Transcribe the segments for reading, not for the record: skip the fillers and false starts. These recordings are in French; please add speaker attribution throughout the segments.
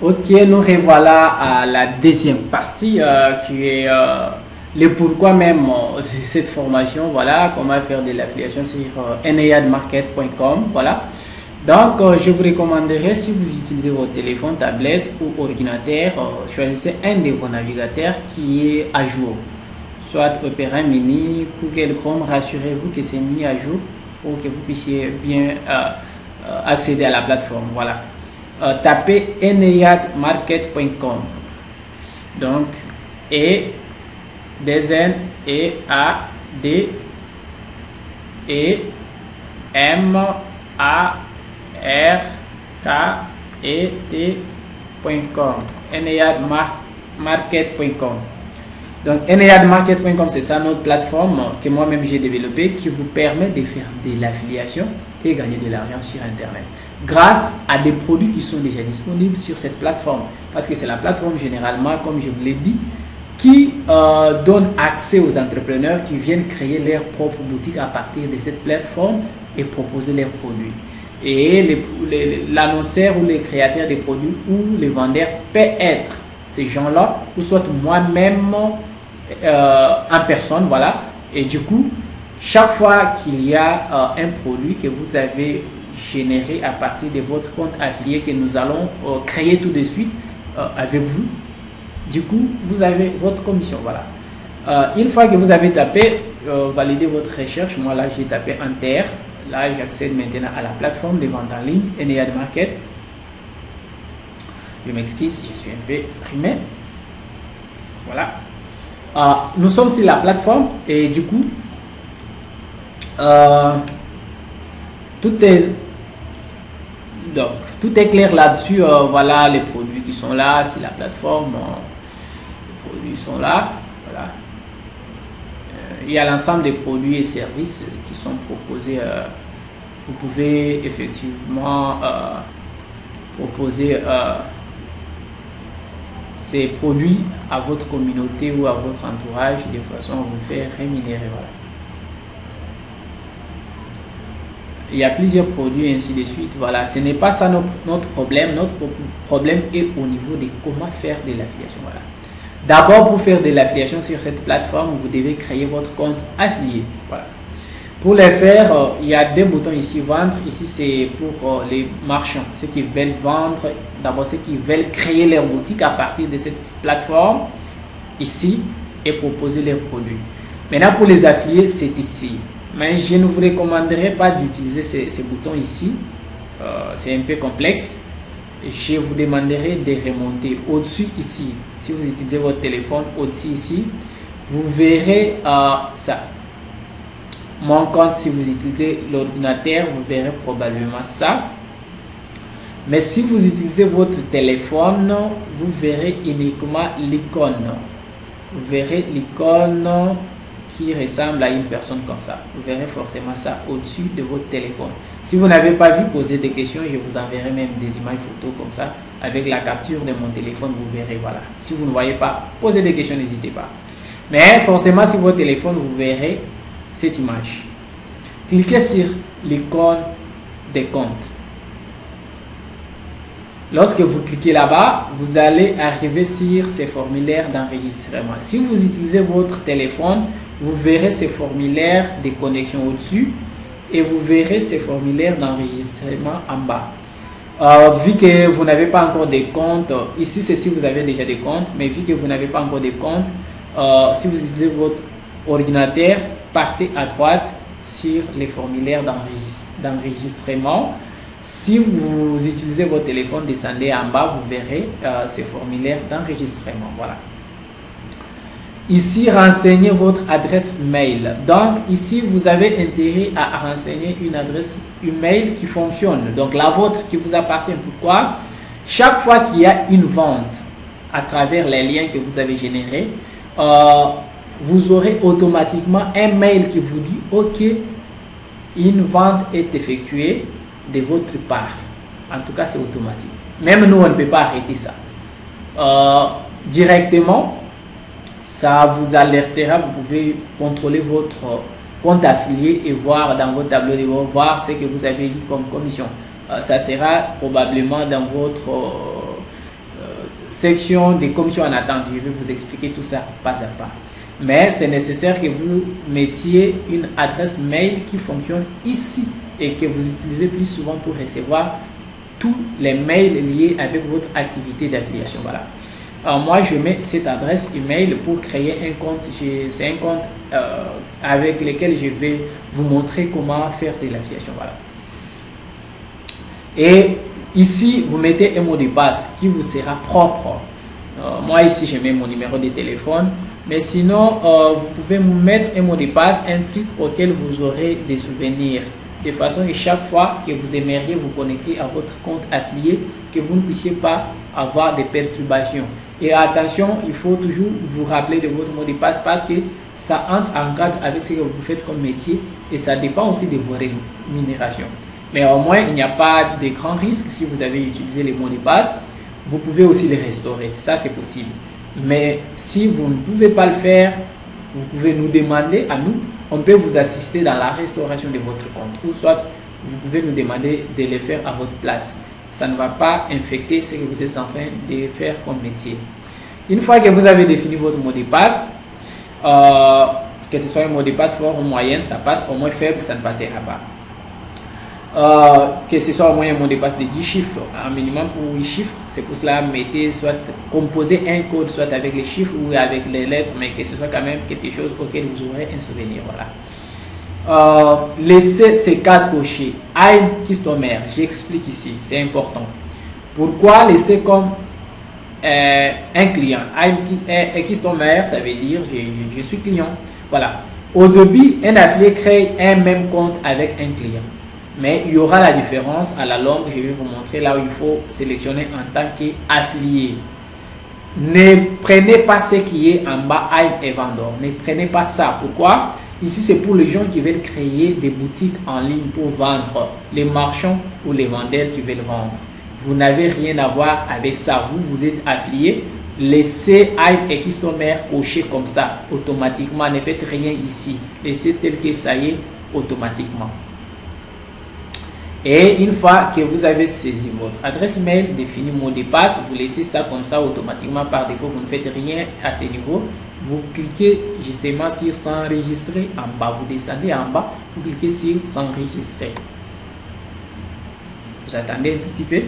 Speaker 1: Ok, nous revoilà à la deuxième partie qui est le pourquoi même de cette formation. Voilà, comment faire de l'affiliation sur eneyadmarket.com. Voilà. Donc, je vous recommanderais, si vous utilisez votre téléphone, tablette ou ordinateur, choisissez un de vos navigateurs qui est à jour. Soit Opera Mini, Google Chrome, rassurez-vous que c'est mis à jour pour que vous puissiez bien accéder à la plateforme. Voilà. Tapez eneyadmarket.com. Donc, E, D, N, E, A, D, E, M, A, R, K, E, T.com. eneyadmarket.com. Donc, eneyadmarket.com, c'est ça notre plateforme que moi-même j'ai développée qui vous permet de faire de l'affiliation et gagner de l'argent sur Internet grâce à des produits qui sont déjà disponibles sur cette plateforme. Parce que c'est la plateforme généralement, comme je vous l'ai dit, qui donne accès aux entrepreneurs qui viennent créer leur propre boutique à partir de cette plateforme et proposer leurs produits. Et l'annonceur ou les créateurs des produits ou les vendeurs peut être ces gens-là, ou soit moi-même en personne, voilà. Et du coup, chaque fois qu'il y a un produit que vous avez généré à partir de votre compte affilié que nous allons créer tout de suite avec vous, du coup, vous avez votre commission, voilà. Une fois que vous avez tapé, validé votre recherche, moi là j'ai tapé Enter, là j'accède maintenant à la plateforme de vente en ligne, Eneyad Market. Je m'excuse, je suis un peu primé. Voilà. Nous sommes sur la plateforme et du coup, tout est clair là-dessus. Voilà les produits qui sont là sur la plateforme. Les produits sont là. Voilà. Il y a l'ensemble des produits et services qui sont proposés. Vous pouvez effectivement proposer ces produits à votre communauté ou à votre entourage de façon à vous faire rémunérer. Voilà. Il y a plusieurs produits et ainsi de suite. Voilà, ce n'est pas ça notre problème. Notre problème est au niveau de comment faire de l'affiliation. Voilà. D'abord, pour faire de l'affiliation sur cette plateforme, vous devez créer votre compte affilié. Voilà. Pour le faire, il y a deux boutons ici, vendre. Ici, c'est pour les marchands, ceux qui veulent vendre. D'abord, ceux qui veulent créer leur boutique à partir de cette plateforme, ici, et proposer leurs produits. Maintenant, pour les affiliés, c'est ici. Mais je ne vous recommanderais pas d'utiliser ces boutons ici. C'est un peu complexe. Je vous demanderai de remonter au-dessus ici. Si vous utilisez votre téléphone, au-dessus ici, vous verrez ça. Mon compte, si vous utilisez l'ordinateur, vous verrez probablement ça. Mais si vous utilisez votre téléphone, vous verrez uniquement l'icône. Vous verrez l'icône qui ressemble à une personne comme ça. Vous verrez forcément ça au-dessus de votre téléphone. Si vous n'avez pas vu, posez des questions. Je vous enverrai même des images photos comme ça. Avec la capture de mon téléphone, vous verrez. Voilà. Si vous ne voyez pas, posez des questions, n'hésitez pas. Mais forcément, sur votre téléphone, vous verrez cette image. Cliquez sur l'icône des comptes. Lorsque vous cliquez là-bas, vous allez arriver sur ces formulaires d'enregistrement. Si vous utilisez votre téléphone, vous verrez ces formulaires de connexion au-dessus et vous verrez ces formulaires d'enregistrement en bas. Vu que vous n'avez pas encore de compte, ici c'est si vous avez déjà des comptes, mais vu que vous n'avez pas encore de compte, si vous utilisez votre ordinateur, partez à droite sur les formulaires d'enregistrement. Si vous utilisez votre téléphone, descendez en bas, vous verrez ces formulaires d'enregistrement. Voilà. Ici, renseignez votre adresse mail. Donc, ici, vous avez intérêt à renseigner une adresse email qui fonctionne. Donc, la vôtre qui vous appartient. Pourquoi? Chaque fois qu'il y a une vente à travers les liens que vous avez générés, vous aurez automatiquement un mail qui vous dit « Ok, une vente est effectuée de votre part. » En tout cas, c'est automatique. Même nous, on ne peut pas arrêter ça. Directement, ça vous alertera. Vous pouvez contrôler votre compte affilié et voir dans votre tableau de bord, voir ce que vous avez eu comme commission. Ça sera probablement dans votre section des commissions en attente. Je vais vous expliquer tout ça pas à pas. Mais c'est nécessaire que vous mettiez une adresse mail qui fonctionne ici et que vous utilisez plus souvent pour recevoir tous les mails liés avec votre activité d'affiliation. Voilà. Alors moi, je mets cette adresse email pour créer un compte. C'est un compte avec lequel je vais vous montrer comment faire de l'affiliation. Voilà. Et ici, vous mettez un mot de passe qui vous sera propre. Moi, ici, je mets mon numéro de téléphone. Mais sinon, vous pouvez mettre un mot de passe, un truc auquel vous aurez des souvenirs. De façon que chaque fois que vous aimeriez vous connecter à votre compte affilié, que vous ne puissiez pas avoir des perturbations. Et attention, il faut toujours vous rappeler de votre mot de passe parce que ça entre en cadre avec ce que vous faites comme métier et ça dépend aussi de vos rémunérations. Mais au moins, il n'y a pas de grands risques si vous avez utilisé les mots de passe. Vous pouvez aussi les restaurer, ça c'est possible. Mais si vous ne pouvez pas le faire, vous pouvez nous demander à nous. On peut vous assister dans la restauration de votre compte ou soit vous pouvez nous demander de le faire à votre place. Ça ne va pas infecter ce que vous êtes en train de faire comme métier. Une fois que vous avez défini votre mot de passe, que ce soit un mot de passe fort ou moyen, ça passe. Au moins faible, ça ne passera pas. Que ce soit au moins un mot de passe de 10 chiffres, un minimum ou 8 chiffres. C'est pour cela mettez soit composer un code soit avec les chiffres ou avec les lettres, mais que ce soit quand même quelque chose auquel vous aurez un souvenir. Voilà. Laissez ces cases cochées. I'm customer, j'explique ici, c'est important. Pourquoi laisser comme un client? I'm customer, ça veut dire je suis client. Voilà. Au début, un affilié crée un même compte avec un client. Mais il y aura la différence à la longue. Je vais vous montrer là où il faut sélectionner en tant qu'affilié. Ne prenez pas ce qui est en bas, I'm et vendeur. Ne prenez pas ça. Pourquoi? Ici, c'est pour les gens qui veulent créer des boutiques en ligne pour vendre. Les marchands ou les vendeurs qui veulent vendre. Vous n'avez rien à voir avec ça. Vous êtes affilié. Laissez I'm et customer cocher comme ça automatiquement. Ne faites rien ici. Laissez tel que ça y est automatiquement. Et une fois que vous avez saisi votre adresse email, défini mot de passe, vous laissez ça comme ça automatiquement par défaut. Vous ne faites rien à ce niveau. Vous cliquez justement sur s'enregistrer en bas. Vous descendez en bas, vous cliquez sur s'enregistrer. Vous attendez un tout petit peu.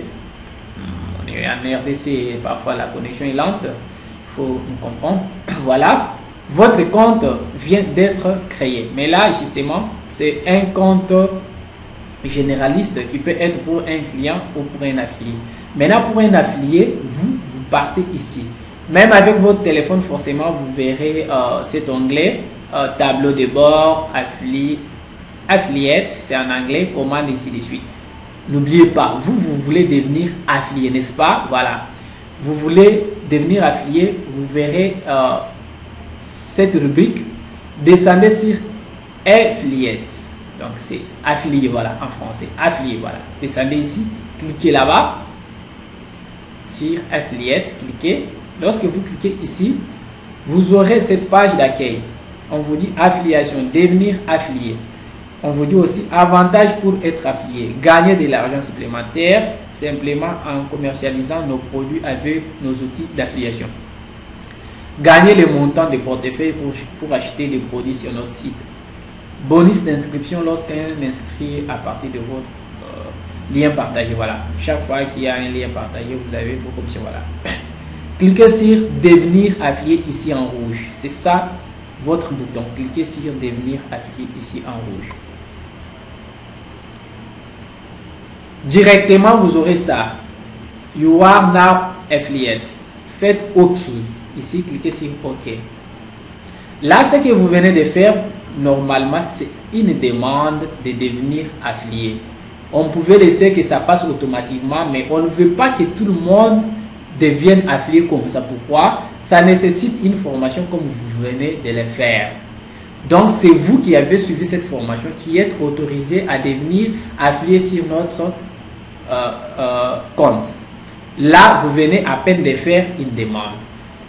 Speaker 1: On est en RDC, parfois la connexion est lente. Il faut nous comprendre. Voilà. Votre compte vient d'être créé. Mais là, justement, c'est un compte généraliste qui peut être pour un client ou pour un affilié. Maintenant, pour un affilié, vous partez ici. Même avec votre téléphone, forcément, vous verrez cet onglet, tableau de bord, affiliate, c'est en anglais, commande, ici de suite. N'oubliez pas, vous voulez devenir affilié, n'est-ce pas? Voilà. Vous voulez devenir affilié, vous verrez cette rubrique. Descendez sur affiliate. Donc c'est affilié, voilà, en français, affilié, voilà. Descendez ici, cliquez là-bas, sur affiliate, cliquez. Lorsque vous cliquez ici, vous aurez cette page d'accueil. On vous dit affiliation, devenir affilié. On vous dit aussi avantages pour être affilié, gagner de l'argent supplémentaire simplement en commercialisant nos produits avec nos outils d'affiliation. Gagner le montant de portefeuille pour acheter des produits sur notre site. Bonus d'inscription lorsqu'un inscrit à partir de votre lien partagé. Voilà. Chaque fois qu'il y a un lien partagé, vous avez vos options. Voilà. Cliquez sur devenir affilié ici en rouge. C'est ça votre bouton. Cliquez sur devenir affilié ici en rouge. Directement, vous aurez ça. You are now affiliate. Faites OK. Ici, cliquez sur OK. Là, ce que vous venez de faire, normalement, c'est une demande de devenir affilié. On pouvait laisser que ça passe automatiquement, mais on ne veut pas que tout le monde devienne affilié comme ça. Pourquoi? Ça nécessite une formation comme vous venez de le faire. Donc, c'est vous qui avez suivi cette formation, qui êtes autorisé à devenir affilié sur notre compte. Là, vous venez à peine de faire une demande.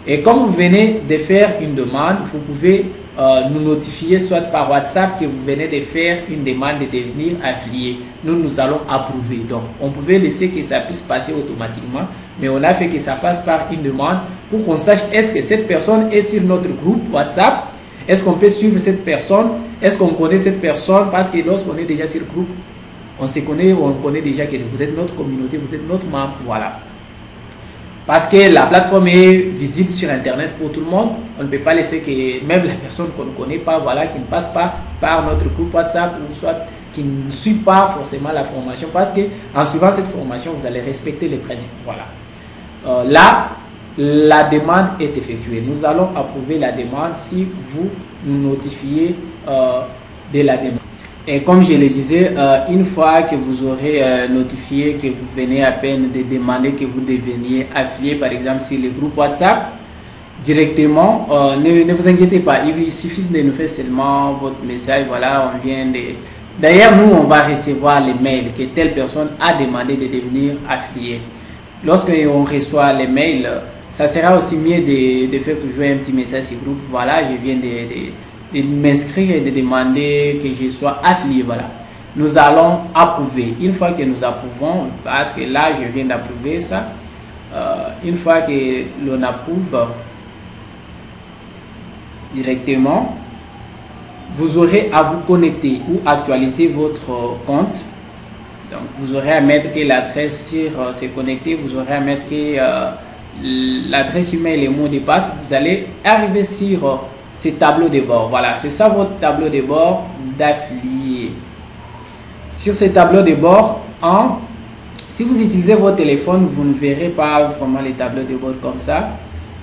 Speaker 1: Et comme vous venez de faire une demande, vous pouvez nous notifier soit par WhatsApp que vous venez de faire une demande de devenir affilié. Nous allons approuver. Donc, on pouvait laisser que ça puisse passer automatiquement. mais on a fait que ça passe par une demande pour qu'on sache est-ce que cette personne est sur notre groupe WhatsApp, est-ce qu'on peut suivre cette personne, est-ce qu'on connaît cette personne, parce que lorsqu'on est déjà sur le groupe, on se connaît, on connaît déjà que vous êtes notre communauté, vous êtes notre membre, voilà. Parce que la plateforme est visible sur Internet pour tout le monde, on ne peut pas laisser que même la personne qu'on ne connaît pas, voilà, qui ne passe pas par notre groupe WhatsApp ou soit qui ne suit pas forcément la formation, parce que en suivant cette formation, vous allez respecter les principes. Voilà. Là, la demande est effectuée. Nous allons approuver la demande si vous nous notifiez de la demande. Et comme je le disais, une fois que vous aurez notifié que vous venez à peine de demander que vous deveniez affilié, par exemple, sur le groupe WhatsApp, directement, ne vous inquiétez pas, il suffit de nous faire seulement votre message. Voilà, on vient de... D'ailleurs, nous, on va recevoir les mails que telle personne a demandé de devenir affilié. Lorsqu'on reçoit les mails, ça sera aussi mieux de faire toujours un petit message sur le groupe. Voilà, je viens de m'inscrire et de demander que je sois affilié. Voilà, nous allons approuver. Une fois que nous approuvons, parce que là je viens d'approuver ça, une fois que l'on approuve directement, vous aurez à vous connecter ou actualiser votre compte. Donc vous aurez à mettre que l'adresse sur se connecter, vous aurez à mettre que l'adresse email et le mot de passe. Vous allez arriver sur ce tableau de bord. Voilà, c'est ça votre tableau de bord d'affilié. Sur ce tableau de bord, si vous utilisez votre téléphone, vous ne verrez pas vraiment les tableaux de bord comme ça.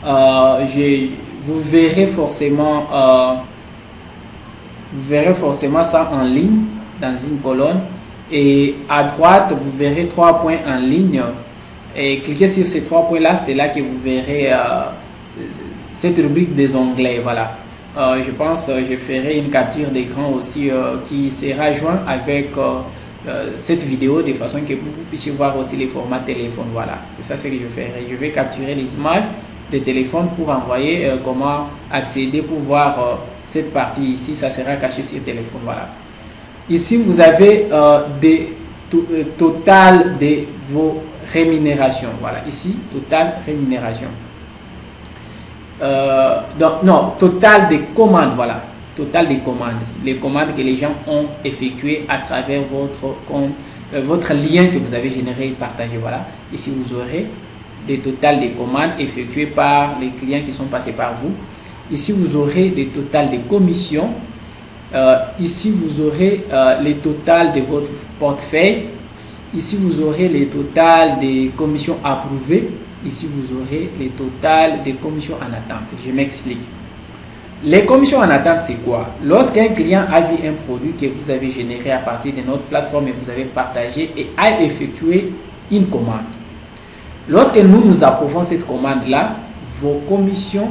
Speaker 1: Vous verrez forcément ça en ligne dans une colonne, et à droite vous verrez 3 points en ligne, et cliquez sur ces 3 points là, c'est là que vous verrez cette rubrique des onglets. Voilà, je pense je ferai une capture d'écran aussi qui sera joint avec cette vidéo, de façon que vous puissiez voir aussi les formats téléphone. Voilà, c'est ça ce que je ferai. Je vais capturer les images des téléphones pour envoyer comment accéder pour voir cette partie ici. Ça sera caché sur le téléphone. Voilà, ici vous avez total de vos rémunérations. Voilà, ici total rémunération. Donc non, total des commandes. Voilà, total des commandes, les commandes que les gens ont effectuées à travers votre compte, votre lien que vous avez généré et partagé. Voilà, ici vous aurez des totales des commandes effectuées par les clients qui sont passés par vous. Ici vous aurez des totales des commissions. Ici vous aurez les totales de votre portefeuille. Ici vous aurez les totales des commissions approuvées. Ici vous aurez les totales des commissions en attente. Je m'explique. Les commissions en attente, c'est quoi? Lorsqu'un client a vu un produit que vous avez généré à partir de notre plateforme et vous avez partagé et a effectué une commande. Lorsque nous approuvons cette commande-là, vos commissions,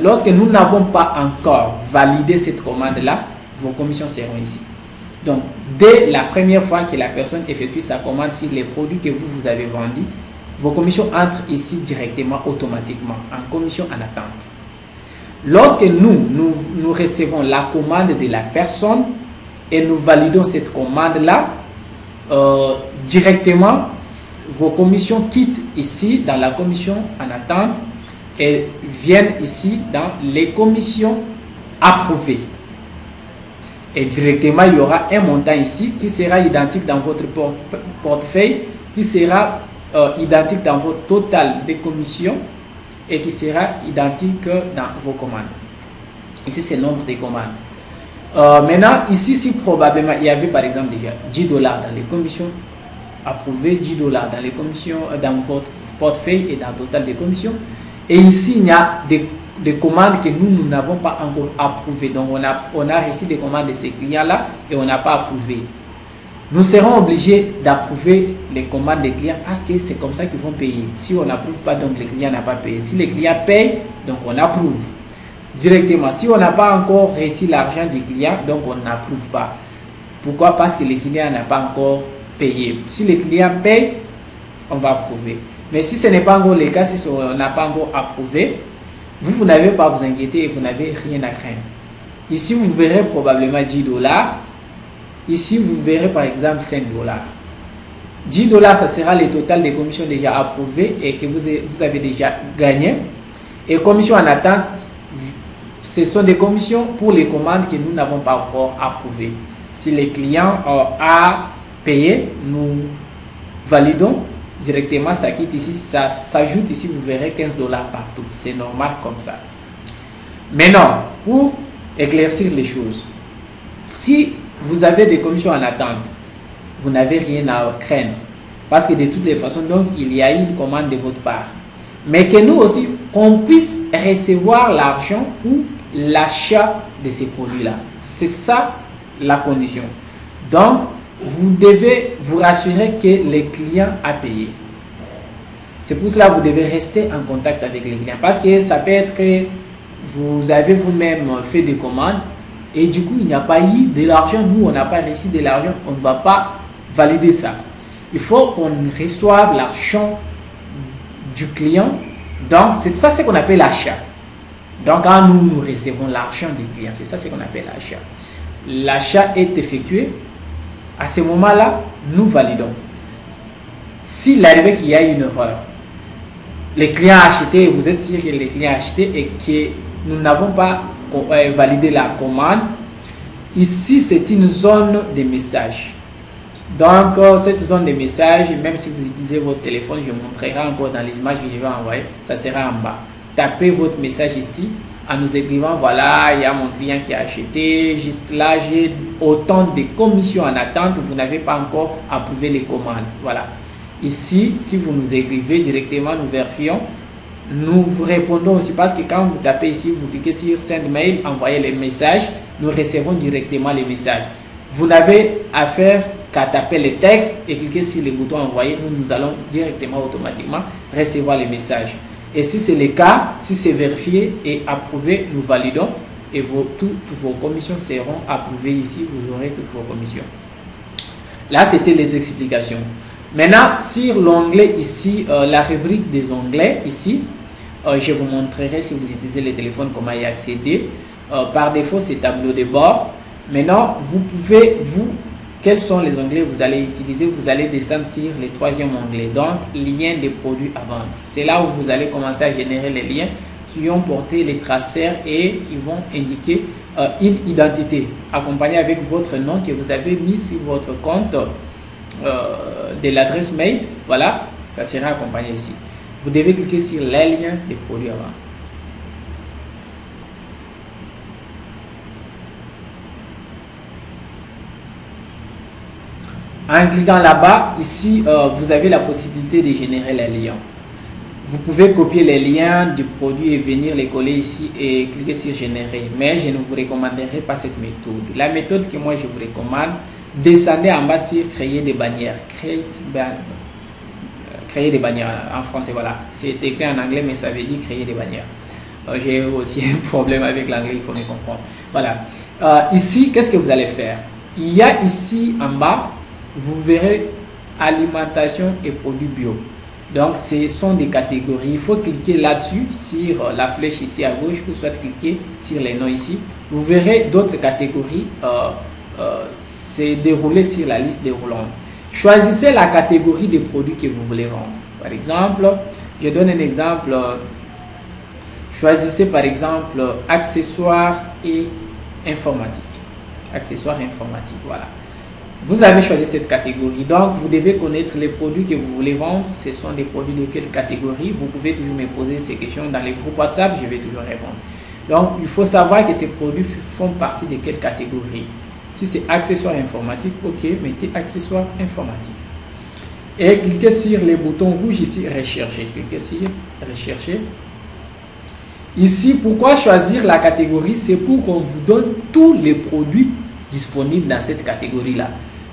Speaker 1: lorsque nous n'avons pas encore validé cette commande-là, vos commissions seront ici. Donc, dès la première fois que la personne effectue sa commande sur les produits que vous avez vendus, vos commissions entrent ici directement, automatiquement, en commission en attente. Lorsque nous recevons la commande de la personne et nous validons cette commande-là, directement, vos commissions quittent ici dans la commission en attente et viennent ici dans les commissions approuvées. Et directement, il y aura un montant ici qui sera identique dans votre portefeuille, qui sera identique dans votre total de commissions et qui sera identique dans vos commandes. Ici, c'est le nombre de commandes. Maintenant, ici, si probablement il y avait par exemple déjà $10 dans les commissions approuvées, $10 dans les commissions, dans votre portefeuille et dans le total des commissions. Et ici, il y a des commandes que nous n'avons pas encore approuvées. Donc, on a reçu des commandes de ces clients-là et on n'a pas approuvé. Nous serons obligés d'approuver les commandes des clients parce que c'est comme ça qu'ils vont payer. Si on n'approuve pas, donc le client n'a pas payé. Si le client paye, donc on approuve directement. Si on n'a pas encore reçu l'argent du client, donc on n'approuve pas. Pourquoi? Parce que le client n'a pas encore payé. Si le client paye, on va approuver. Mais si ce n'est pas encore le cas, si on n'a pas encore approuvé, vous n'avez pas à vous inquiéter et vous n'avez rien à craindre. Ici, vous verrez probablement $10. Ici, vous verrez par exemple $5. $10, ça sera le total des commissions déjà approuvées et que vous avez déjà gagné. Et commissions en attente, ce sont des commissions pour les commandes que nous n'avons pas encore approuvées. Si les clients a payé, nous validons directement, ça quitte ici, ça s'ajoute ici, vous verrez $15 partout. C'est normal comme ça. Maintenant, pour éclaircir les choses, si vous avez des commissions en attente, vous n'avez rien à craindre. Parce que de toutes les façons, donc, il y a une commande de votre part. Mais que nous aussi, qu'on puisse recevoir l'argent ou l'achat de ces produits-là. C'est ça la condition. Donc, vous devez vous rassurer que les clients a payé. C'est pour cela que vous devez rester en contact avec les clients. Parce que ça peut être que vous avez vous-même fait des commandes et du coup, il n'y a pas eu de l'argent. Nous, on n'a pas reçu de l'argent. On ne va pas valider ça. Il faut qu'on reçoive l'argent du client. Donc, c'est ça ce qu'on appelle l'achat. Donc, quand nous recevons l'argent du client, c'est ça ce qu'on appelle l'achat. L'achat est effectué. À ce moment-là, nous validons. S'il arrive qu'il y a une erreur, le client a acheté, vous êtes sûr que le client a acheté et que nous n'avons pas validé la commande, ici c'est une zone de message. Donc cette zone de message, même si vous utilisez votre téléphone, je montrerai encore dans les images que je vais envoyer, ça sera en bas. Tapez votre message ici en nous écrivant, voilà, il y a mon client qui a acheté, juste là j'ai autant de commissions en attente, vous n'avez pas encore approuvé les commandes. Voilà. Ici, si vous nous écrivez directement, nous vérifions. Nous vous répondons aussi parce que quand vous tapez ici, vous cliquez sur Send Mail, envoyez les messages, nous recevons directement les messages. Vous n'avez à faire qu'à taper les textes et cliquer sur le bouton Envoyer, nous allons directement automatiquement recevoir les messages. Et si c'est le cas, si c'est vérifié et approuvé, nous validons et toutes vos commissions seront approuvées ici, vous aurez toutes vos commissions. Là, c'était les explications. Maintenant, sur l'onglet ici, la rubrique des onglets ici, je vous montrerai si vous utilisez le téléphone comment y accéder. Par défaut, c'est tableau de bord. Maintenant, vous pouvez, quels sont les onglets que vous allez utiliser? Vous allez descendre sur le troisième onglet, donc lien des produits à vendre. C'est là où vous allez commencer à générer les liens qui ont porté les traceurs et qui vont indiquer une identité accompagnée avec votre nom que vous avez mis sur votre compte de l'adresse mail. Voilà, ça sera accompagné ici. Vous devez cliquer sur les liens des produits à vendre. En cliquant là-bas, ici, vous avez la possibilité de générer les liens. Vous pouvez copier les liens du produit et venir les coller ici et cliquer sur générer. Mais je ne vous recommanderai pas cette méthode. La méthode que moi je vous recommande, descendez en bas sur créer des bannières. Créer des bannières en français, voilà. C'est écrit en anglais, mais ça veut dire créer des bannières. J'ai aussi un problème avec l'anglais, il faut me comprendre. Voilà. Ici, qu'est-ce que vous allez faire? Il y a ici en bas, vous verrez alimentation et produits bio. Donc, ce sont des catégories. Il faut cliquer là-dessus, sur la flèche ici à gauche, ou soit cliquer sur les noms ici. Vous verrez d'autres catégories se dérouler sur la liste déroulante. Choisissez la catégorie des produits que vous voulez vendre. Par exemple, je donne un exemple. Choisissez par exemple accessoires et informatique. Accessoires informatiques, voilà. Vous avez choisi cette catégorie, donc vous devez connaître les produits que vous voulez vendre. Ce sont des produits de quelle catégorie? Vous pouvez toujours me poser ces questions dans les groupes WhatsApp, je vais toujours répondre. Donc, il faut savoir que ces produits font partie de quelle catégorie. Si c'est accessoires informatiques, ok, mettez accessoires informatiques. Et cliquez sur le bouton rouge ici, rechercher. Cliquez sur rechercher. Ici, pourquoi choisir la catégorie? C'est pour qu'on vous donne tous les produits disponibles dans cette catégorie-là.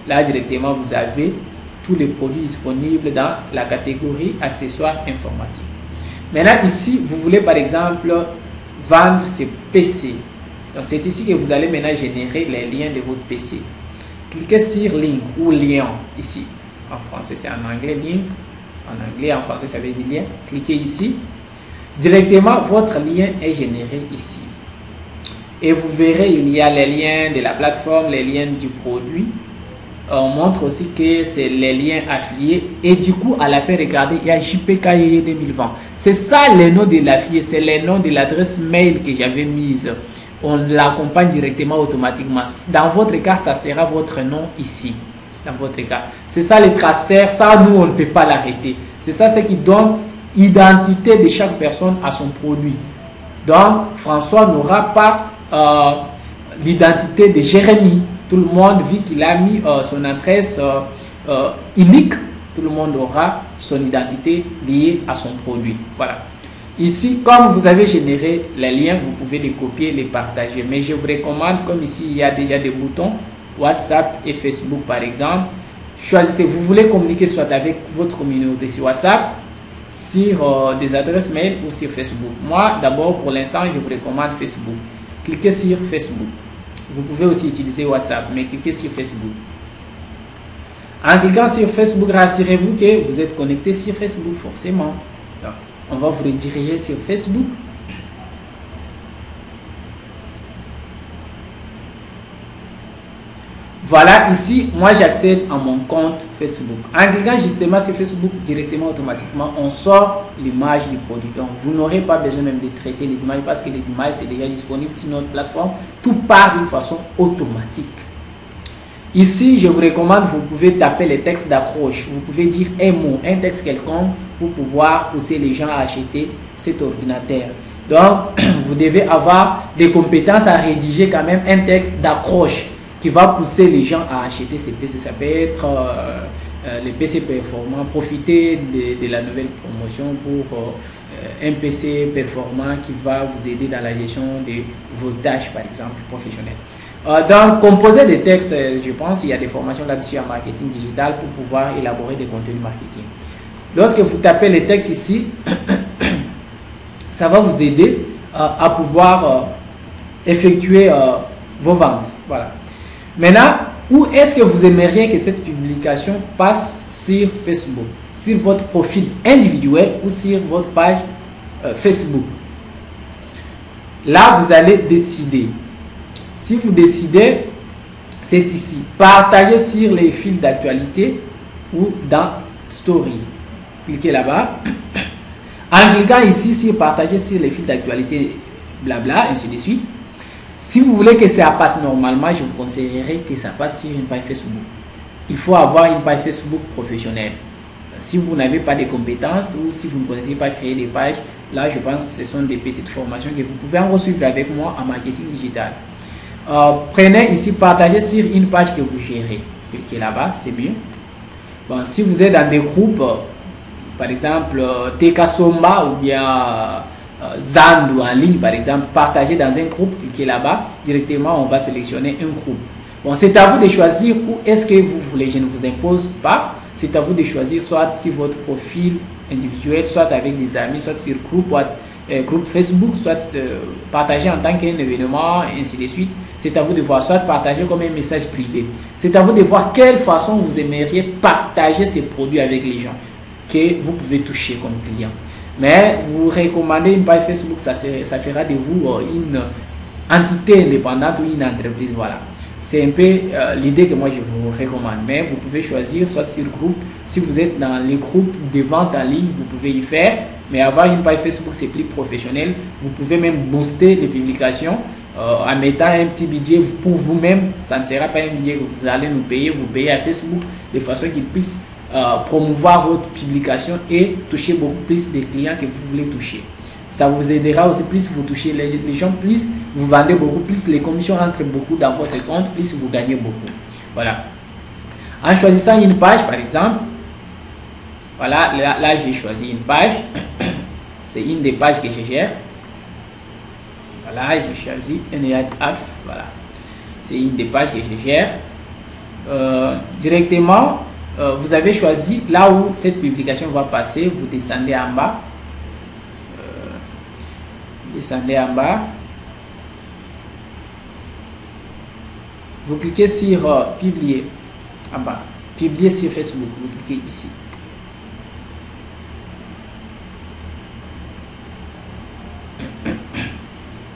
Speaker 1: Là, directement, vous avez tous les produits disponibles dans la catégorie accessoires informatiques. Maintenant, ici, vous voulez par exemple vendre ces PC. Donc, c'est ici que vous allez maintenant générer les liens de votre PC. Cliquez sur link ou lien ici. En français, c'est en anglais link. En anglais, en français, ça veut dire lien. Cliquez ici. Directement, votre lien est généré ici. Et vous verrez, il y a les liens de la plateforme, les liens du produit. On montre aussi que c'est les liens affiliés. Et du coup, à la fin, regardez, il y a JPKIE 2020. C'est ça les noms de l'affilié, c'est les noms de l'adresse mail que j'avais mise. On l'accompagne directement automatiquement. Dans votre cas, ça sera votre nom ici. Dans votre cas, c'est ça les traceurs. Ça, nous, on ne peut pas l'arrêter. C'est ça ce qui donne l'identité de chaque personne à son produit. Donc, François n'aura pas l'identité de Jérémy. Tout le monde, vu qu'il a mis son adresse unique, tout le monde aura son identité liée à son produit. Voilà. Ici, comme vous avez généré les liens, vous pouvez les copier, les partager. Mais je vous recommande, comme ici, il y a déjà des boutons, WhatsApp et Facebook par exemple. Choisissez, vous voulez communiquer soit avec votre communauté sur WhatsApp, sur des adresses mail ou sur Facebook. Moi, d'abord, pour l'instant, je vous recommande Facebook. Cliquez sur Facebook. Vous pouvez aussi utiliser WhatsApp, mais cliquez sur Facebook. En cliquant sur Facebook, rassurez-vous que vous êtes connecté sur Facebook, forcément. Donc, on va vous rediriger sur Facebook. Voilà, ici, moi j'accède à mon compte Facebook. En cliquant justement sur Facebook, directement, automatiquement, on sort l'image du produit. Donc, vous n'aurez pas besoin même de traiter les images parce que les images, c'est déjà disponible sur notre plateforme. Tout part d'une façon automatique. Ici, je vous recommande, vous pouvez taper les textes d'accroche. Vous pouvez dire un mot, un texte quelconque pour pouvoir pousser les gens à acheter cet ordinateur. Donc, vous devez avoir des compétences à rédiger quand même un texte d'accroche qui va pousser les gens à acheter ces PC. Ça peut être les PC performants. Profitez de la nouvelle promotion pour un PC performant qui va vous aider dans la gestion de vos tâches, par exemple, professionnelles. Donc, composer des textes, je pense, il y a des formations là-dessus en marketing digital pour pouvoir élaborer des contenus marketing. Lorsque vous tapez les textes ici, ça va vous aider à pouvoir effectuer vos ventes. Voilà. Maintenant, où est-ce que vous aimeriez que cette publication passe sur Facebook? Sur votre profil individuel ou sur votre page Facebook? Là, vous allez décider. Si vous décidez, c'est ici. Partagez sur les fils d'actualité ou dans Story. Cliquez là-bas. En cliquant ici sur partager sur les fils d'actualité, blabla, ainsi de suite. Si vous voulez que ça passe normalement, je vous conseillerais que ça passe sur une page Facebook. Il faut avoir une page Facebook professionnelle. Si vous n'avez pas de compétences ou si vous ne connaissez pas créer des pages, là, je pense que ce sont des petites formations que vous pouvez en suivre avec moi en marketing digital. Prenez ici, partagez sur une page que vous gérez. Cliquez là-bas, c'est mieux. Bon, si vous êtes dans des groupes, par exemple, TK Somba ou bien Zandu en ligne, par exemple, partagez dans un groupe, cliquez là-bas. Directement, on va sélectionner un groupe. Bon, c'est à vous de choisir où est-ce que vous voulez. Je ne vous impose pas. C'est à vous de choisir soit sur votre profil individuel, soit avec des amis, soit sur groupe Facebook, soit partager en tant qu'un événement, et ainsi de suite. C'est à vous de voir, soit partager comme un message privé. C'est à vous de voir quelle façon vous aimeriez partager ces produits avec les gens que vous pouvez toucher comme client. Mais vous recommandez une page Facebook, ça fera de vous une entité indépendante ou une entreprise. Voilà. C'est un peu l'idée que moi je vous recommande. Mais vous pouvez choisir soit sur groupe. Si vous êtes dans les groupes de vente en ligne, vous pouvez y faire. Mais avoir une page Facebook, c'est plus professionnel. Vous pouvez même booster les publications en mettant un petit budget pour vous-même. Ça ne sera pas un budget que vous allez nous payer. Vous payez à Facebook de façon qu'il puisse promouvoir votre publication et toucher beaucoup plus de clients que vous voulez toucher. Ça vous aidera aussi, plus vous touchez les gens, plus vous vendez beaucoup, plus les commissions entrent beaucoup dans votre compte, plus vous gagnez beaucoup. Voilà. En choisissant une page, par exemple, voilà, là j'ai choisi une page. C'est une des pages que je gère. Voilà, j'ai choisi NEAF. Voilà. C'est une des pages que je gère. Directement, vous avez choisi là où cette publication va passer. Vous descendez en bas. Descendez en bas. Vous cliquez sur publier en bas. Publier sur Facebook. Vous cliquez ici.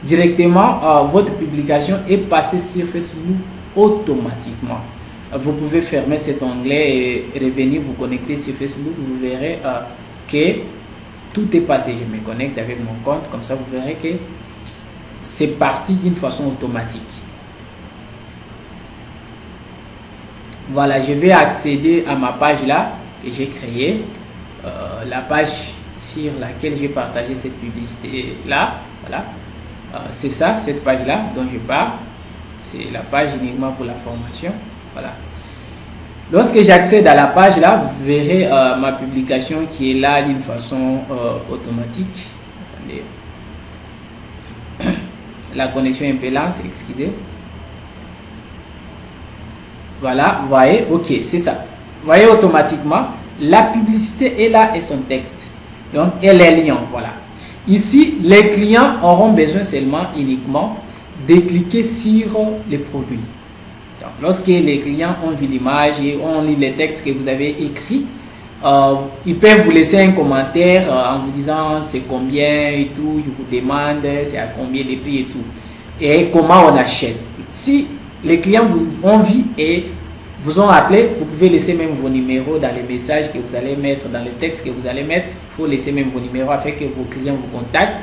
Speaker 1: Directement, votre publication est passée sur Facebook automatiquement. vous pouvez fermer cet onglet et revenir vous connecter sur Facebook. Vous verrez que tout est passé. Je me connecte avec mon compte, comme ça vous verrez que c'est parti d'une façon automatique. Voilà, je vais accéder à ma page là que j'ai créée, la page sur laquelle j'ai partagé cette publicité là. Voilà, c'est ça, cette page là dont je parle. C'est la page uniquement pour la formation. Voilà. Lorsque j'accède à la page là, vous verrez ma publication qui est là d'une façon automatique. Attendez. La connexion est un peu lente, excusez. Voilà, vous voyez, ok, c'est ça. Vous voyez automatiquement, la publicité est là et son texte. Donc, et les liens, voilà. Ici, les clients auront besoin seulement, uniquement, de cliquer sur les produits. Donc, lorsque les clients ont vu l'image et ont lu les textes que vous avez écrits, ils peuvent vous laisser un commentaire en vous disant c'est combien et tout, ils vous demandent c'est à combien les prix et tout. Et comment on achète. Si les clients vous ont vu et vous ont appelé, vous pouvez laisser même vos numéros dans les messages que vous allez mettre, dans les textes que vous allez mettre. Il faut laisser même vos numéros afin que vos clients vous contactent.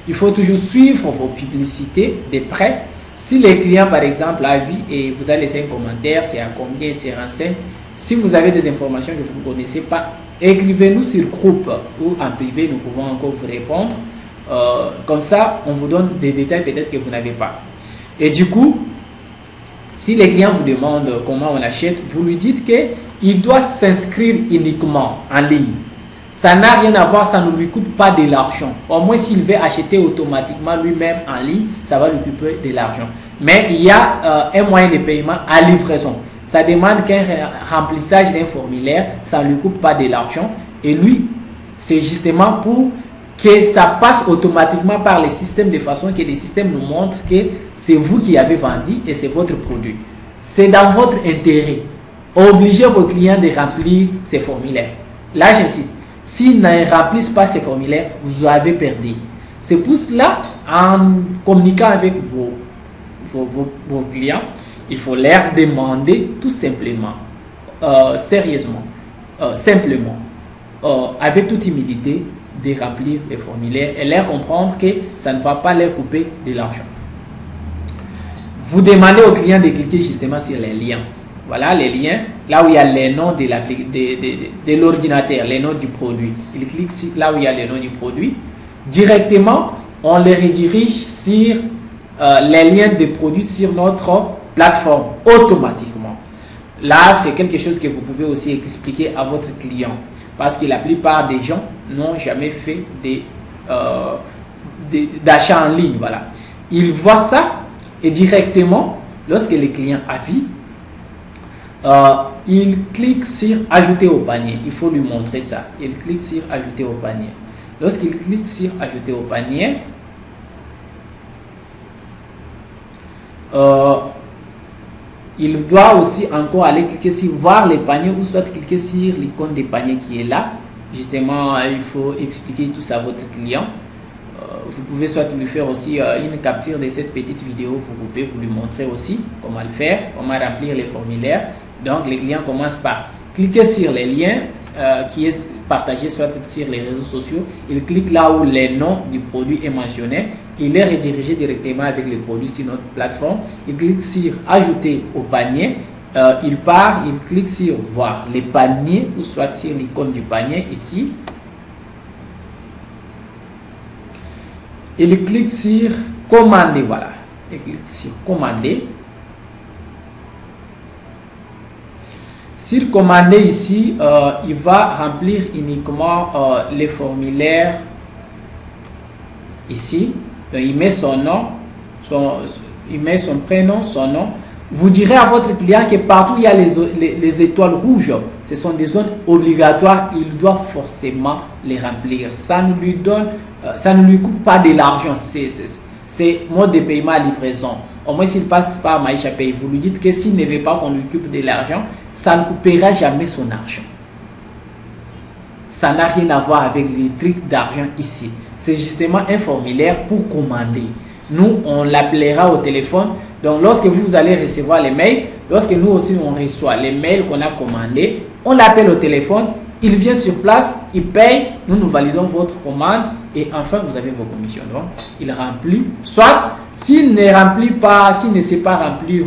Speaker 1: Il faut toujours suivre vos publicités de près. Si les clients, par exemple, a vu et vous a laissé un commentaire, c'est à combien, c'est renseigne. Si vous avez des informations que vous ne connaissez pas, écrivez-nous sur le groupe ou en privé, nous pouvons encore vous répondre. Comme ça, on vous donne des détails peut-être que vous n'avez pas. Et du coup, si les clients vous demandent comment on achète, vous lui dites qu'il doit s'inscrire uniquement en ligne. Ça n'a rien à voir, ça ne lui coûte pas de l'argent. Au moins, s'il veut acheter automatiquement lui-même en ligne, ça va lui coûter de l'argent. Mais il y a un moyen de paiement à livraison. Ça demande qu'un remplissage d'un formulaire, ça ne lui coûte pas de l'argent. Et lui, c'est justement pour que ça passe automatiquement par les systèmes de façon que les systèmes nous montrent que c'est vous qui avez vendu et c'est votre produit. C'est dans votre intérêt. Obligez vos clients de remplir ces formulaires. Là, j'insiste. S'ils ne remplissent pas ces formulaires, vous avez perdu. C'est pour cela, en communiquant avec vos clients, il faut leur demander tout simplement, sérieusement, simplement, avec toute humilité, de remplir les formulaires et leur comprendre que ça ne va pas leur couper de l'argent. Vous demandez aux clients de cliquer justement sur les liens. Voilà les liens, là où il y a les noms de l'ordinateur, les noms du produit. Ils cliquent là où il y a les noms du produit. Directement, on les redirige sur les liens de produits sur notre plateforme automatiquement. Là, c'est quelque chose que vous pouvez aussi expliquer à votre client. Parce que la plupart des gens n'ont jamais fait d'achat en ligne. Voilà. Ils voient ça et directement, lorsque le client a vu, il clique sur ajouter au panier. Il faut lui montrer ça. Il clique sur ajouter au panier. Lorsqu'il clique sur ajouter au panier, il doit aussi encore aller cliquer sur voir les paniers ou soit cliquer sur l'icône des paniers qui est là. Justement, il faut expliquer tout ça à votre client. Vous pouvez soit lui faire aussi une capture de cette petite vidéo. Vous pouvez vous lui montrer aussi comment le faire, comment remplir les formulaires. Donc, les clients commencent par cliquer sur les liens qui est partagé soit sur les réseaux sociaux. Il clique là où le nom du produit est mentionné. Il est redirigé directement avec le produit sur notre plateforme. Il clique sur ajouter au panier. Il part, il clique sur voir les paniers ou soit sur l'icône du panier ici. Il clique sur commander. Voilà. Il clique sur commander. S'il commande ici, il va remplir uniquement les formulaires ici. Donc, il met son nom, il met son prénom, son nom. Vous direz à votre client que partout il y a les étoiles rouges, ce sont des zones obligatoires, il doit forcément les remplir. Ça ne lui donne, ça ne lui coûte pas de l'argent. C'est mode de paiement à livraison. Au moins s'il passe par Maïcha Pay, vous lui dites que s'il ne veut pas qu'on lui coupe de l'argent, ça ne coupera jamais son argent. Ça n'a rien à voir avec les trucs d'argent ici. C'est justement un formulaire pour commander. Nous, on l'appellera au téléphone. Donc, lorsque vous allez recevoir les mails, lorsque nous aussi on reçoit les mails qu'on a commandés, on l'appelle au téléphone, il vient sur place, il paye, nous validons votre commande et enfin vous avez vos commissions. Donc, il remplit. Soit, s'il ne remplit pas, s'il ne sait pas remplir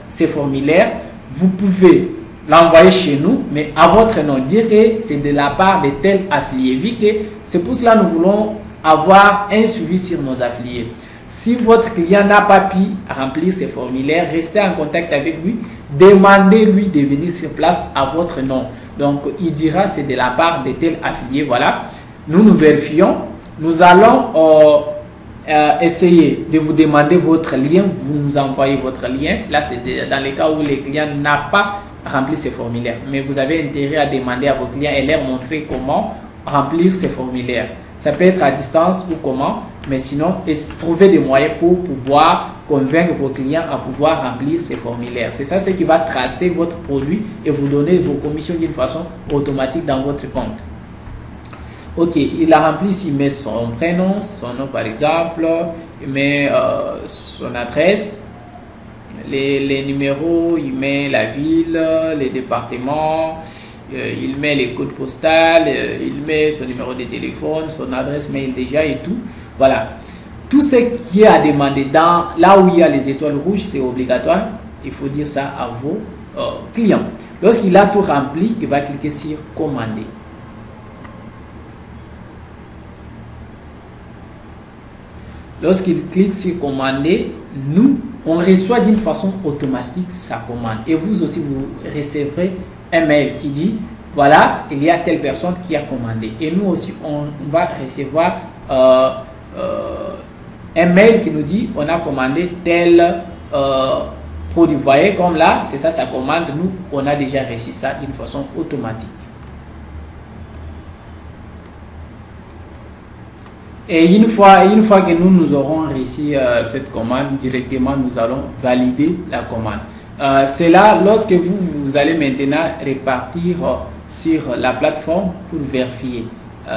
Speaker 1: ces formulaires, vous pouvez l'envoyer chez nous, mais à votre nom, dire que c'est de la part de tel affilié. Vu que c'est pour cela que nous voulons avoir un suivi sur nos affiliés. Si votre client n'a pas pu remplir ces formulaires, restez en contact avec lui, demandez-lui de venir sur place à votre nom. Donc, il dira c'est de la part de tel affilié. Voilà, nous vérifions. Nous allons essayer de vous demander votre lien. Vous nous envoyez votre lien. Là, c'est dans les cas où le client n'a pas rempli ces formulaires. Mais vous avez intérêt à demander à vos clients et leur montrer comment remplir ces formulaires. Ça peut être à distance ou comment, mais sinon, trouver des moyens pour pouvoir convaincre vos clients à pouvoir remplir ces formulaires. C'est ça ce qui va tracer votre produit et vous donner vos commissions d'une façon automatique dans votre compte. Ok, il a rempli, il met son prénom, son nom par exemple, il met son adresse, les numéros, il met la ville, les départements, il met les codes postales, il met son numéro de téléphone, son adresse mail déjà et tout. Voilà. Tout ce qui est à demander là où il y a les étoiles rouges, c'est obligatoire. Il faut dire ça à vos clients. Lorsqu'il a tout rempli, il va cliquer sur commander. Lorsqu'il clique sur commander, on reçoit d'une façon automatique sa commande. Et vous aussi, vous recevrez un mail qui dit, voilà, il y a telle personne qui a commandé. Et nous aussi, on va recevoir un mail qui nous dit, on a commandé tel produit. Vous voyez, comme là, c'est ça sa commande. Nous, on a déjà reçu ça d'une façon automatique. Et une fois que nous aurons réussi cette commande, directement, nous allons valider la commande. C'est là, lorsque vous allez maintenant repartir sur la plateforme pour vérifier.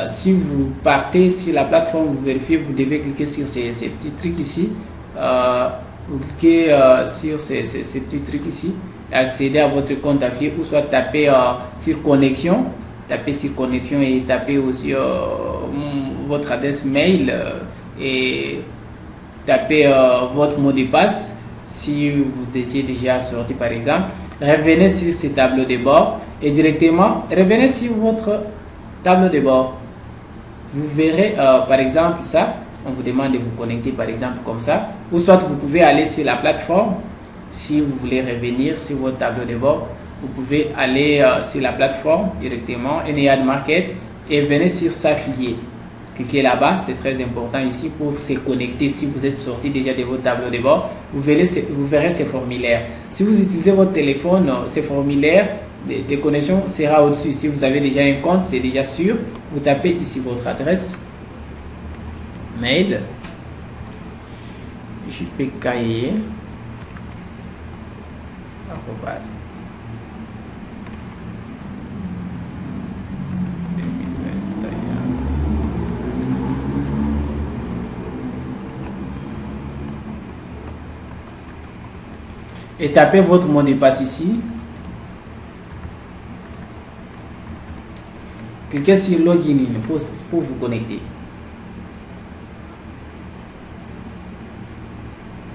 Speaker 1: Si vous partez sur la plateforme, vous vérifiez, vous devez cliquer sur ces petits trucs ici. Vous cliquez sur ces petits trucs ici, accéder à votre compte affilié ou soit taper sur connexion. Tapez sur connexion et tapez aussi votre adresse mail et tapez votre mot de passe si vous étiez déjà sorti par exemple. Revenez sur ce tableau de bord et directement revenez sur votre tableau de bord. Vous verrez par exemple ça, on vous demande de vous connecter par exemple comme ça, ou soit vous pouvez aller sur la plateforme si vous voulez revenir sur votre tableau de bord. Vous pouvez aller sur la plateforme directement, Eneyad Market, et venez sur s'affilier. Cliquez là-bas, c'est très important ici pour se connecter. Si vous êtes sorti déjà de votre tableau de bord, vous verrez ces formulaires. Si vous utilisez votre téléphone, ces formulaires de connexion sera au-dessus. Si vous avez déjà un compte, c'est déjà sûr. Vous tapez ici votre adresse mail, jpkaye, arrobas. Et tapez votre mot de passe ici. Cliquez sur Login pour vous connecter.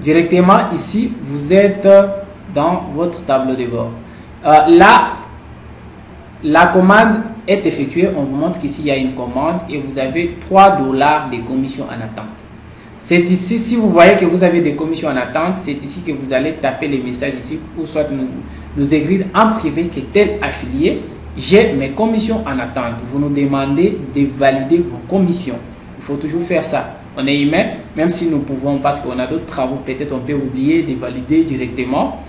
Speaker 1: Directement ici, vous êtes dans votre tableau de bord. Là, la commande est effectuée. On vous montre qu'ici, il y a une commande et vous avez 3 $ de commission en attente. C'est ici, si vous voyez que vous avez des commissions en attente, c'est ici que vous allez taper les messages ici ou soit nous écrire en privé que tel affilié, j'ai mes commissions en attente. Vous nous demandez de valider vos commissions. Il faut toujours faire ça. On est humain, même si nous pouvons, parce qu'on a d'autres travaux, peut-être on peut oublier de valider directement.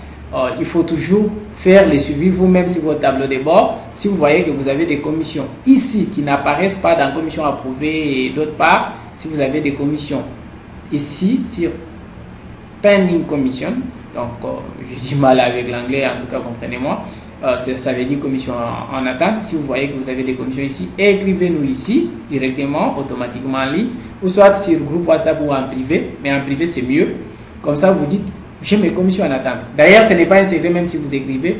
Speaker 1: Il faut toujours faire les suivis vous-même sur votre tableau de bord. Si vous voyez que vous avez des commissions ici qui n'apparaissent pas dans commission approuvée et d'autre part, si vous avez des commissions ici sur pending commission, donc j'ai du mal avec l'anglais, en tout cas comprenez-moi, ça veut dire commission en attente. Si vous voyez que vous avez des commissions ici, écrivez-nous ici directement, automatiquement en ligne, ou soit sur le groupe WhatsApp ou en privé, mais en privé c'est mieux. Comme ça vous dites j'ai mes commissions en attente. D'ailleurs, ce n'est pas un secret, même si vous écrivez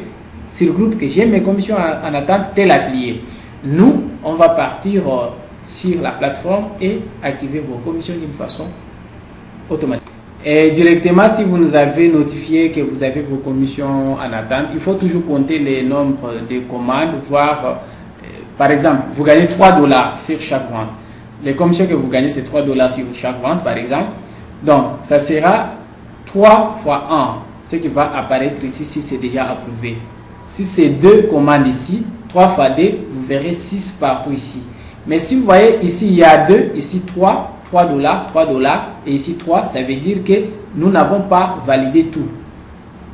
Speaker 1: sur le groupe que j'ai mes commissions en attente, tel affilié. Nous, on va partir sur la plateforme et activer vos commissions d'une façon automatique. Et directement, si vous nous avez notifié que vous avez vos commissions en attente, il faut toujours compter les nombres de commandes, voir, par exemple, vous gagnez 3 $ sur chaque vente. Les commissions que vous gagnez, c'est 3 $ sur chaque vente, par exemple. Donc, ça sera 3 fois 1, ce qui va apparaître ici si c'est déjà approuvé. Si c'est 2 commandes ici, 3 fois 2, vous verrez 6 partout ici. Mais si vous voyez ici, il y a 2, ici 3 $, 3 $, et ici 3, ça veut dire que nous n'avons pas validé tout.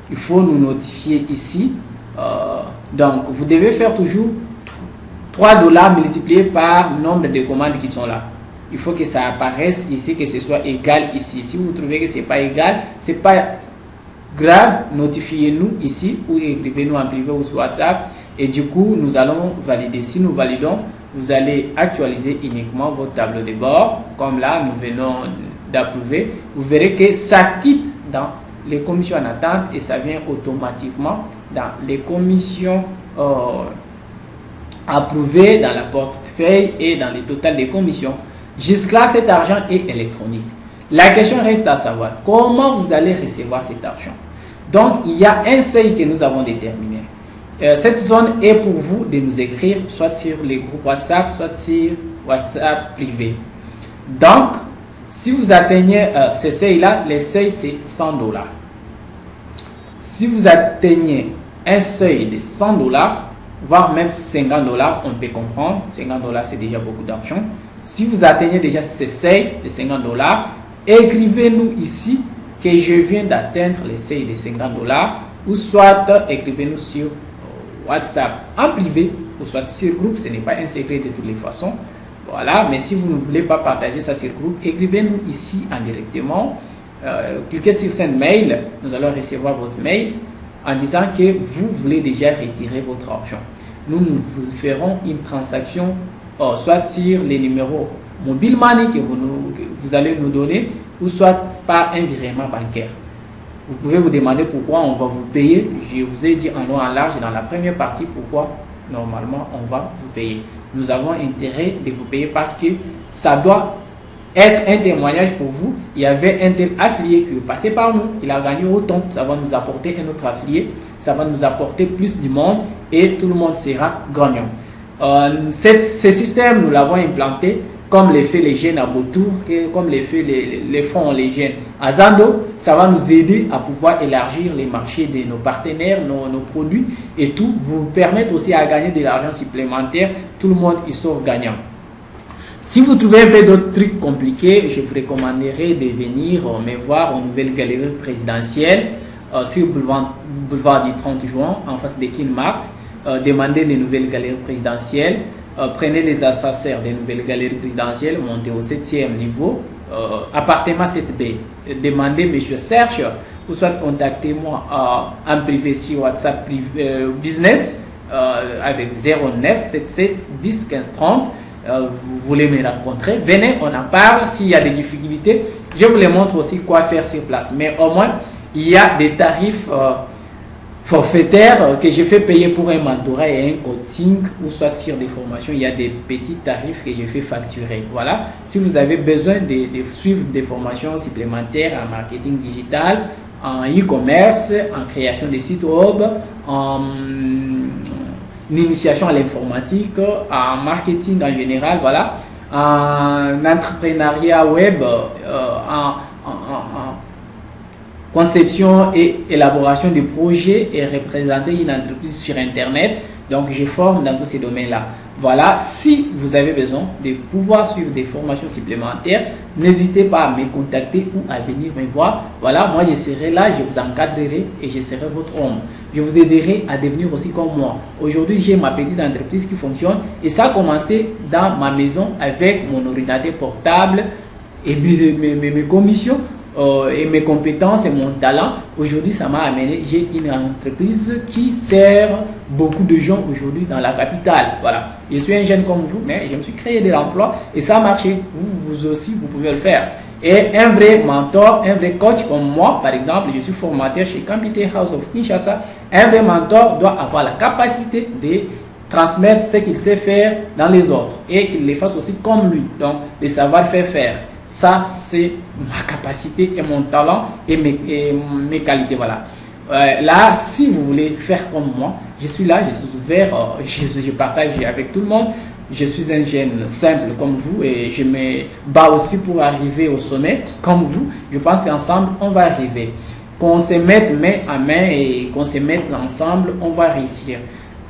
Speaker 1: Il faut nous notifier ici. Donc, vous devez faire toujours 3 $ multiplié par le nombre de commandes qui sont là. Il faut que ça apparaisse ici, que ce soit égal ici. Si vous trouvez que ce n'est pas égal, ce n'est pas grave, notifiez-nous ici ou écrivez-nous en privé ou sur WhatsApp. Et du coup, nous allons valider. Si nous validons, vous allez actualiser uniquement votre tableau de bord. Comme là, nous venons d'approuver. Vous verrez que ça quitte dans les commissions en attente et ça vient automatiquement dans les commissions approuvées, dans la portefeuille et dans les totales des commissions. Jusque-là, cet argent est électronique. La question reste à savoir comment vous allez recevoir cet argent. Donc, il y a un seuil que nous avons déterminé. Cette zone est pour vous de nous écrire soit sur les groupes WhatsApp, soit sur WhatsApp privé. Donc, si vous atteignez ce seuil-là, le seuil c'est 100 $. Si vous atteignez un seuil de 100 $, voire même 50 $, on peut comprendre. 50 $ c'est déjà beaucoup d'argent. Si vous atteignez déjà ce seuil de 50 $, écrivez-nous ici que je viens d'atteindre le seuil de 50 $, ou soit écrivez-nous sur WhatsApp en privé ou soit sur groupe. Ce n'est pas un secret de toutes les façons. Voilà, mais si vous ne voulez pas partager ça sur groupe, écrivez-nous ici indirectement. Cliquez sur Send Mail, nous allons recevoir votre mail en disant que vous voulez déjà retirer votre argent. Nous vous ferons une transaction soit sur les numéros mobile money que vous allez nous donner, ou soit par un virement bancaire. Vous pouvez vous demander pourquoi on va vous payer. Je vous ai dit en long en large dans la première partie pourquoi normalement on va vous payer. Nous avons intérêt de vous payer parce que ça doit être un témoignage pour vous. Il y avait un tel affilié qui est passé par nous, il a gagné autant, ça va nous apporter un autre affilié, ça va nous apporter plus du monde et tout le monde sera gagnant. Ce système, nous l'avons implanté comme les fait les jeunes à Beautour, comme les font les jeunes à Zando. Ça va nous aider à pouvoir élargir les marchés de nos partenaires, nos produits et tout, vous permettre aussi à gagner de l'argent supplémentaire. Tout le monde y sort gagnant. Si vous trouvez un peu d'autres trucs compliqués, je vous recommanderais de venir me voir aux nouvelles galeries présidentielles sur le boulevard du 30 juin en face de Kinmart. Demandez les nouvelles galeries présidentielles. Prenez les ascenseurs des nouvelles galeries présidentielles, montez au 7e niveau, appartement 7B. Demandez M. Serge, ou soit contactez-moi en privé sur WhatsApp Business avec 09 77 10 15 30. Vous voulez me rencontrer, venez, on en parle. S'il y a des difficultés, je vous les montre aussi quoi faire sur place. Mais au moins, il y a des tarifs forfaitaire que je fais payer pour un mentorat et un coaching ou soit sur des formations. Il y a des petits tarifs que je fais facturer. Voilà. Si vous avez besoin de suivre des formations supplémentaires en marketing digital, en e-commerce, en création de sites web, en initiation à l'informatique, en marketing en général, voilà, en entrepreneuriat web, en conception et élaboration de projets et représenter une entreprise sur Internet. Donc, je forme dans tous ces domaines-là. Voilà, si vous avez besoin de pouvoir suivre des formations supplémentaires, n'hésitez pas à me contacter ou à venir me voir. Voilà, moi, je serai là, je vous encadrerai et je serai votre homme. Je vous aiderai à devenir aussi comme moi. Aujourd'hui, j'ai ma petite entreprise qui fonctionne et ça a commencé dans ma maison avec mon ordinateur portable et mes commissions. et mes compétences et mon talent, aujourd'hui, ça m'a amené, j'ai une entreprise qui sert beaucoup de gens aujourd'hui dans la capitale. Voilà. Je suis un jeune comme vous, mais je me suis créé de l'emploi et ça a marché. Vous aussi, vous pouvez le faire. Et un vrai mentor, un vrai coach comme moi, par exemple, je suis formateur chez Campite House of Kinshasa. Un vrai mentor doit avoir la capacité de transmettre ce qu'il sait faire dans les autres et qu'il les fasse aussi comme lui. Donc, le savoir-faire faire. Ça, c'est ma capacité et mon talent et mes qualités. Voilà. Là, si vous voulez faire comme moi, je suis là, je suis ouvert, je partage avec tout le monde. Je suis un jeune simple comme vous et je me bats aussi pour arriver au sommet comme vous. Je pense qu'ensemble, on va arriver. Qu'on se mette main à main et qu'on se mette ensemble, on va réussir.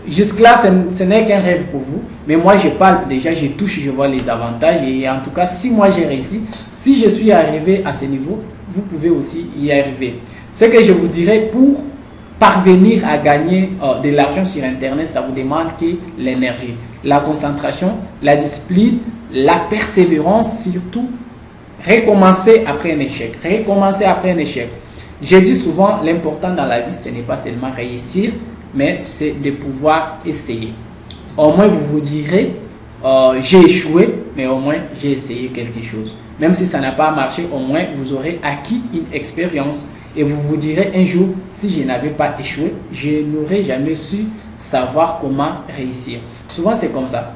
Speaker 1: Jusque-là, ce n'est qu'un rêve pour vous. Mais moi, je parle déjà, je touche, je vois les avantages. Et en tout cas, si moi j'ai réussi, si je suis arrivé à ce niveau, vous pouvez aussi y arriver. Ce que je vous dirais, pour parvenir à gagner de l'argent sur Internet, ça vous demande que l'énergie, la concentration, la discipline, la persévérance, surtout, recommencer après un échec. Recommencer après un échec. Je dis souvent, l'important dans la vie, ce n'est pas seulement réussir, mais c'est de pouvoir essayer. Au moins, vous vous direz, j'ai échoué, mais au moins, j'ai essayé quelque chose. Même si ça n'a pas marché, au moins, vous aurez acquis une expérience. Et vous vous direz un jour, si je n'avais pas échoué, je n'aurais jamais su savoir comment réussir. Souvent, c'est comme ça.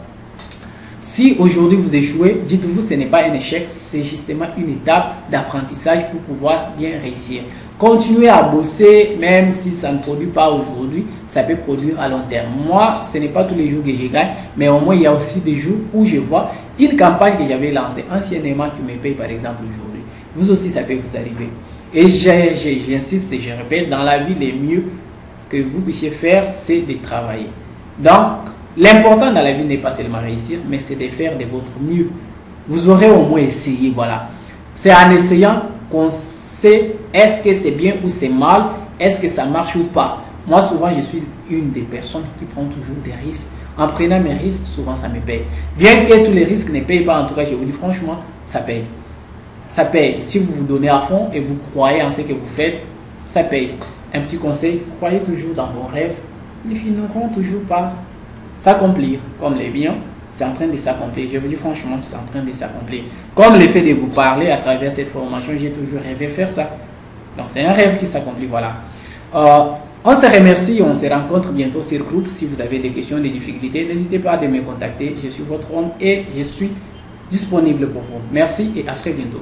Speaker 1: Si aujourd'hui vous échouez, dites-vous ce n'est pas un échec, c'est justement une étape d'apprentissage pour pouvoir bien réussir. Continuez à bosser, même si ça ne produit pas aujourd'hui, ça peut produire à long terme. Moi, ce n'est pas tous les jours que je gagne, mais au moins il y a aussi des jours où je vois une campagne que j'avais lancée anciennement qui me paye par exemple aujourd'hui. Vous aussi, ça peut vous arriver. Et j'insiste et je répète, dans la vie, le mieux que vous puissiez faire, c'est de travailler. Donc, l'important dans la vie n'est pas seulement réussir, mais c'est de faire de votre mieux. Vous aurez au moins essayé, voilà. C'est en essayant qu'on sait est-ce que c'est bien ou c'est mal, est-ce que ça marche ou pas. Moi, souvent, je suis une des personnes qui prend toujours des risques. En prenant mes risques, souvent, ça me paye. Bien que tous les risques ne payent pas, en tout cas, je vous dis franchement, ça paye. Ça paye. Si vous vous donnez à fond et vous croyez en ce que vous faites, ça paye. Un petit conseil, croyez toujours dans vos rêves. Ils finiront toujours par s'accomplir. Comme les biens, c'est en train de s'accomplir. Je vous dis franchement, c'est en train de s'accomplir. Comme le fait de vous parler à travers cette formation, j'ai toujours rêvé faire ça. Donc c'est un rêve qui s'accomplit, voilà. On se remercie et on se rencontre bientôt sur groupe. Si vous avez des questions, des difficultés, n'hésitez pas à me contacter. Je suis votre homme et je suis disponible pour vous. Merci et à très bientôt.